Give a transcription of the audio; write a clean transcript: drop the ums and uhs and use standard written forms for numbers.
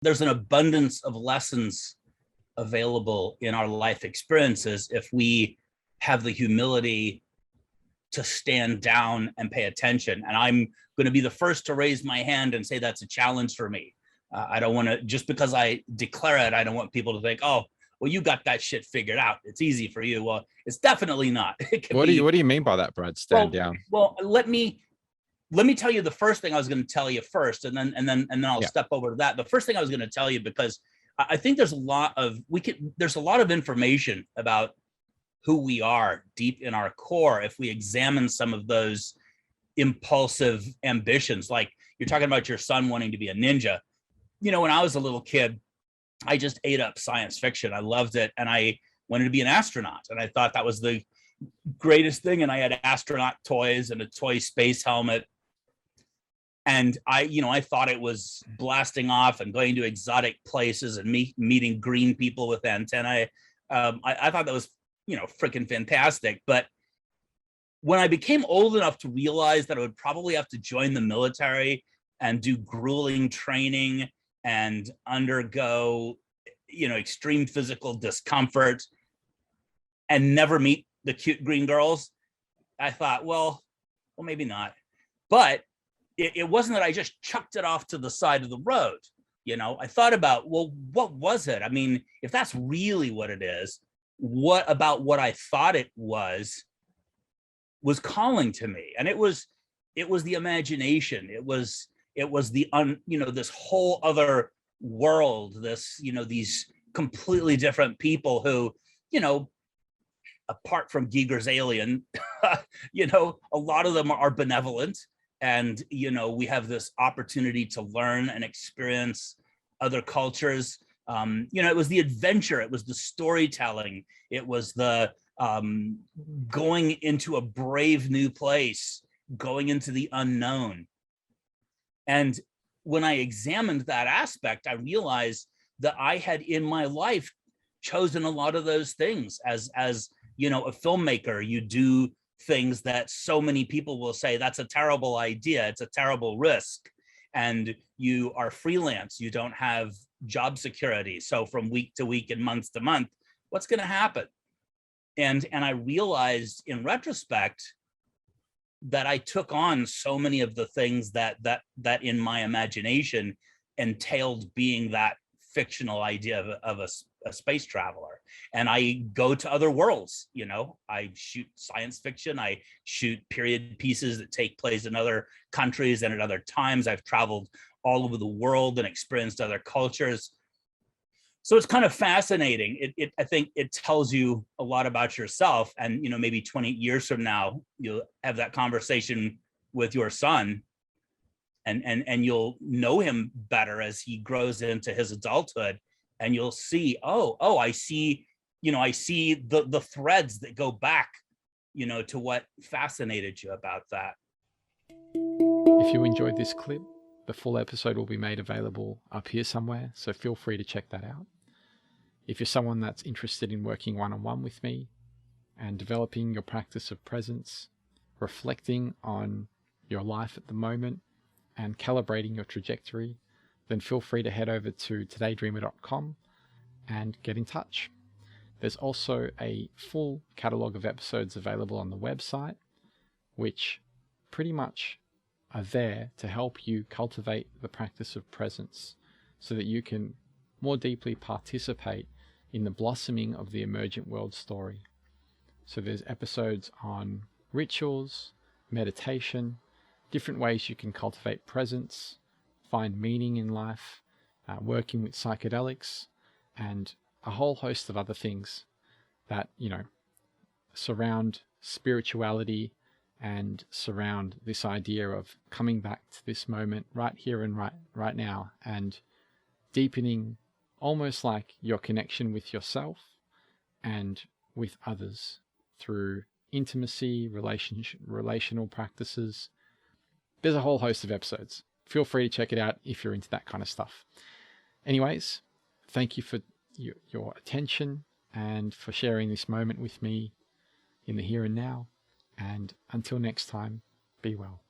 there's an abundance of lessons available in our life experiences if we have the humility to stand down and pay attention. And I'm going to be the first to raise my hand and say that's a challenge for me. I don't want to, just because I declare it, I don't want people to think, oh, well, you got that shit figured out. It's easy for you. Well, it's definitely not. It can What be. do you mean by that, Brad? Stand down. Well, let me tell you the first thing I was going to tell you first, and then I'll step over to that. The first thing I was going to tell you, because I think there's a lot of information about who we are deep in our core if we examine some of those impulsive ambitions. Like you're talking about your son wanting to be a ninja. You know, when I was a little kid, I just ate up science fiction. I loved it. And I wanted to be an astronaut. And I thought that was the greatest thing. And I had astronaut toys and a toy space helmet. And I thought it was blasting off and going to exotic places and meeting green people with antennae. I thought that was, freaking fantastic. But when I became old enough to realize that I would probably have to join the military and do grueling training and undergo, extreme physical discomfort and never meet the cute green girls, I thought, well, maybe not. But it wasn't that I just chucked it off to the side of the road. I thought about, well, what was it? I mean, if that's really what it is, what about what I thought it was calling to me? And it was the imagination. It was the this whole other world, these completely different people who, apart from Giger's alien, a lot of them are benevolent. And, we have this opportunity to learn and experience other cultures. It was the adventure. It was the storytelling. It was the going into a brave new place, going into the unknown. And when I examined that aspect, I realized that I had in my life chosen a lot of those things. As a filmmaker, you do things that so many people will say, that's a terrible idea, it's a terrible risk. And you are freelance, you don't have job security. So from week to week and month to month, what's going to happen? And I realized in retrospect that I took on so many of the things that in my imagination entailed being that fictional idea of a space traveler. And I go to other worlds. I shoot science fiction, I shoot period pieces that take place in other countries and at other times. I've traveled all over the world and experienced other cultures. So it's kind of fascinating. I think it tells you a lot about yourself. And maybe 20 years from now, you'll have that conversation with your son, and you'll know him better as he grows into his adulthood, and you'll see, I see the threads that go back, to what fascinated you about that. If you enjoyed this clip, the full episode will be made available up here somewhere, so feel free to check that out. If you're someone that's interested in working one-on-one with me and developing your practice of presence, reflecting on your life at the moment, and calibrating your trajectory, then feel free to head over to todaydreamer.com and get in touch. There's also a full catalogue of episodes available on the website, which pretty much are there to help you cultivate the practice of presence so that you can more deeply participate in the blossoming of the emergent world story. So there's episodes on rituals, meditation, different ways you can cultivate presence, find meaning in life, working with psychedelics, and a whole host of other things that, surround spirituality and surround this idea of coming back to this moment right here and right now, and deepening almost like your connection with yourself and with others through intimacy, relational practices. There's a whole host of episodes. Feel free to check it out if you're into that kind of stuff. Anyways, thank you for your attention and for sharing this moment with me in the here and now. And until next time, be well.